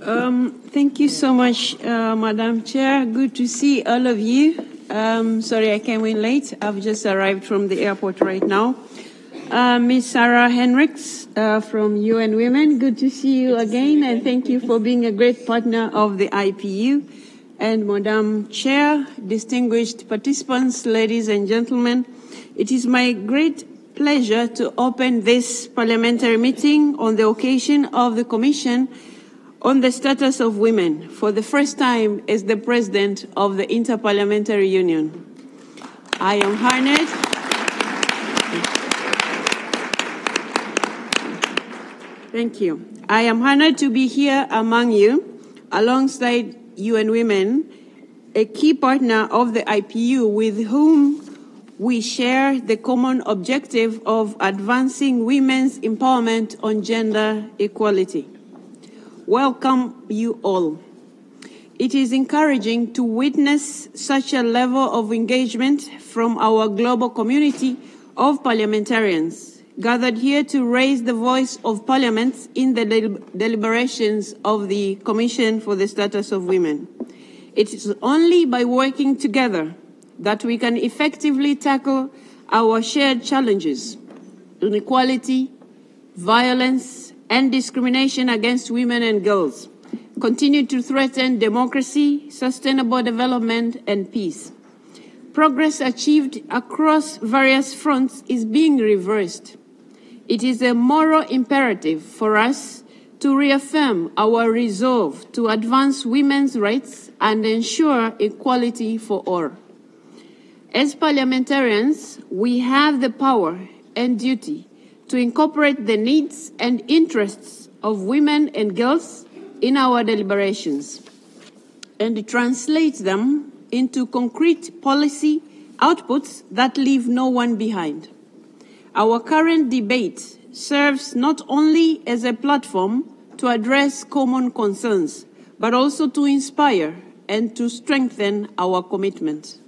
Thank you so much, Madam Chair. Good to see all of you. Sorry I came in late. I've just arrived from the airport right now. Ms. Sarah Henricks from UN Women, good to see you again, and thank you for being a great partner of the IPU. And Madam Chair, distinguished participants, ladies and gentlemen, it is my great pleasure to open this parliamentary meeting on the occasion of the Commission on the Status of Women for the first time as the President of the Interparliamentary Union. I am honored. Thank you. I am honored to be here among you alongside UN Women, a key partner of the IPU with whom we share the common objective of advancing women's empowerment on gender equality. Welcome you all. It is encouraging to witness such a level of engagement from our global community of parliamentarians gathered here to raise the voice of parliaments in the deliberations of the Commission for the Status of Women. It is only by working together that we can effectively tackle our shared challenges: inequality, violence, and discrimination against women and girls continue to threaten democracy, sustainable development, and peace. Progress achieved across various fronts is being reversed. It is a moral imperative for us to reaffirm our resolve to advance women's rights and ensure equality for all. As parliamentarians, we have the power and duty to incorporate the needs and interests of women and girls in our deliberations and translate them into concrete policy outputs that leave no one behind. Our current debate serves not only as a platform to address common concerns, but also to inspire and to strengthen our commitment.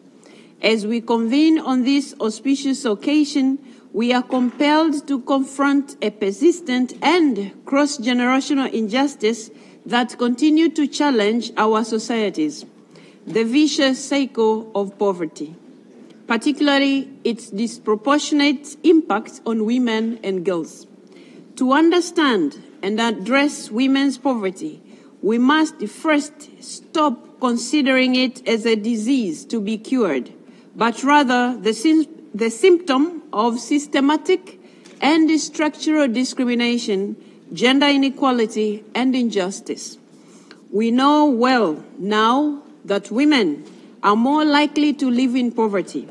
As we convene on this auspicious occasion, we are compelled to confront a persistent and cross-generational injustice that continue to challenge our societies: the vicious cycle of poverty, particularly its disproportionate impact on women and girls. To understand and address women's poverty, we must first stop considering it as a disease to be cured, but rather the symptom of systematic and structural discrimination, gender inequality, and injustice. We know well now that women are more likely to live in poverty.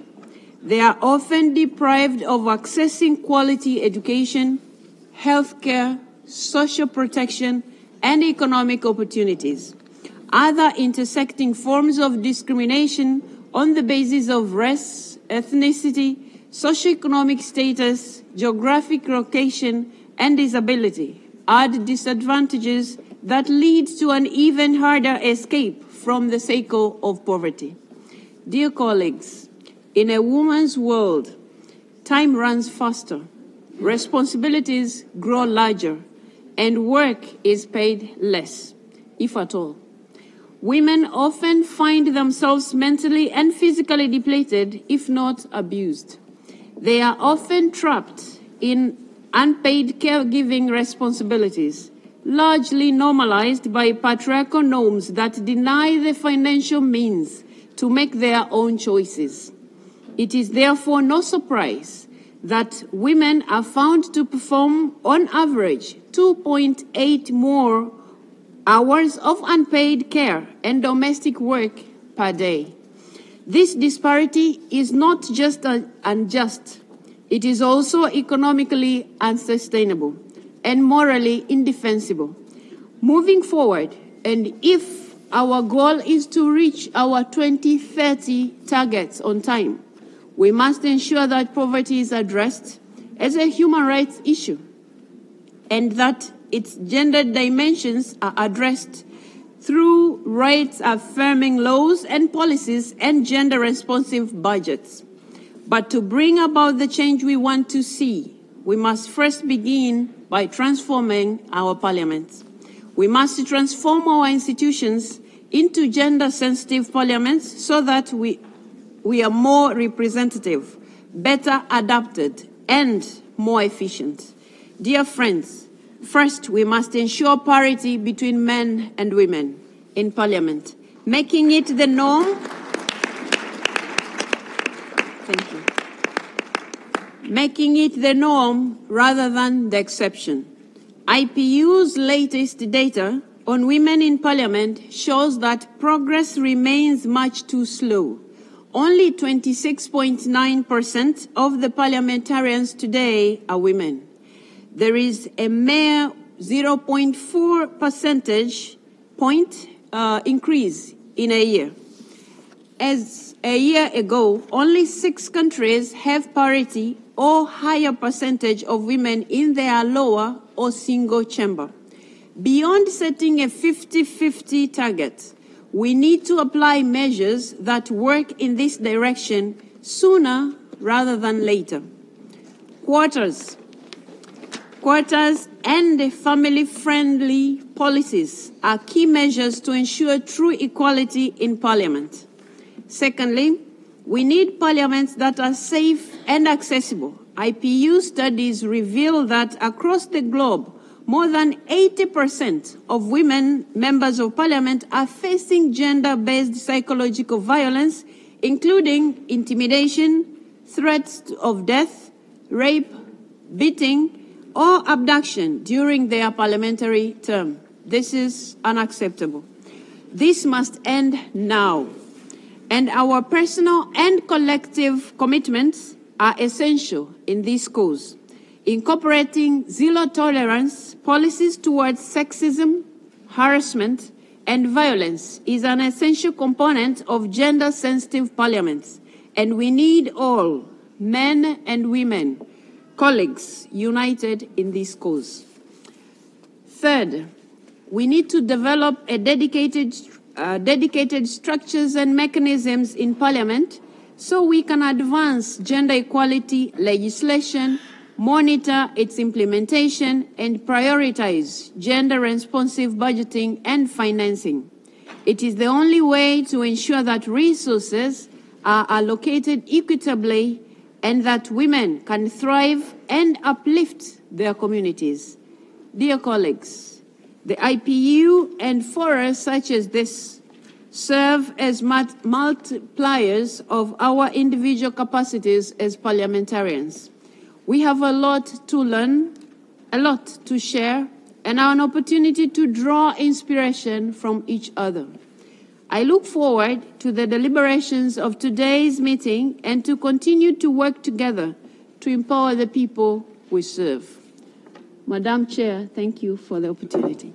They are often deprived of accessing quality education, healthcare, social protection, and economic opportunities. Other intersecting forms of discrimination on the basis of race, ethnicity, socioeconomic status, geographic location, and disability add disadvantages that lead to an even harder escape from the cycle of poverty. Dear colleagues, in a woman's world, time runs faster, responsibilities grow larger, and work is paid less, if at all. Women often find themselves mentally and physically depleted, if not abused. They are often trapped in unpaid caregiving responsibilities, largely normalized by patriarchal norms that deny the financial means to make their own choices. It is therefore no surprise that women are found to perform, on average, 2.8 more hours of unpaid care and domestic work per day. This disparity is not just unjust, it is also economically unsustainable and morally indefensible. Moving forward, and if our goal is to reach our 2030 targets on time, we must ensure that poverty is addressed as a human rights issue and that its gender dimensions are addressed through rights-affirming laws and policies and gender-responsive budgets. But to bring about the change we want to see, we must first begin by transforming our parliaments. We must transform our institutions into gender-sensitive parliaments so that we are more representative, better adapted, and more efficient. Dear friends, first, we must ensure parity between men and women in Parliament, making it the norm. Thank you. Making it the norm rather than the exception. IPU's latest data on women in Parliament shows that progress remains much too slow. Only 26.9% of the parliamentarians today are women. There is a mere 0.4 percentage point increase in a year. As a year ago, only 6 countries have parity or higher percentage of women in their lower or single chamber. Beyond setting a 50-50 target, we need to apply measures that work in this direction sooner rather than later. Quotas and family-friendly policies are key measures to ensure true equality in Parliament. Secondly, we need parliaments that are safe and accessible. IPU studies reveal that across the globe, more than 80% of women members of Parliament are facing gender-based psychological violence, including intimidation, threats of death, rape, beating, or abduction during their parliamentary term. This is unacceptable. This must end now. And our personal and collective commitments are essential in this cause. Incorporating zero tolerance policies towards sexism, harassment, and violence is an essential component of gender-sensitive parliaments, and we need all, men and women, colleagues, united in this cause. Third, we need to develop a dedicated structures and mechanisms in Parliament so we can advance gender equality legislation, monitor its implementation, and prioritize gender-responsive budgeting and financing. It is the only way to ensure that resources are allocated equitably and that women can thrive and uplift their communities. Dear colleagues, the IPU and forums such as this serve as multipliers of our individual capacities as parliamentarians. We have a lot to learn, a lot to share, and an opportunity to draw inspiration from each other. I look forward to the deliberations of today's meeting and to continue to work together to empower the people we serve. Madam Chair, thank you for the opportunity.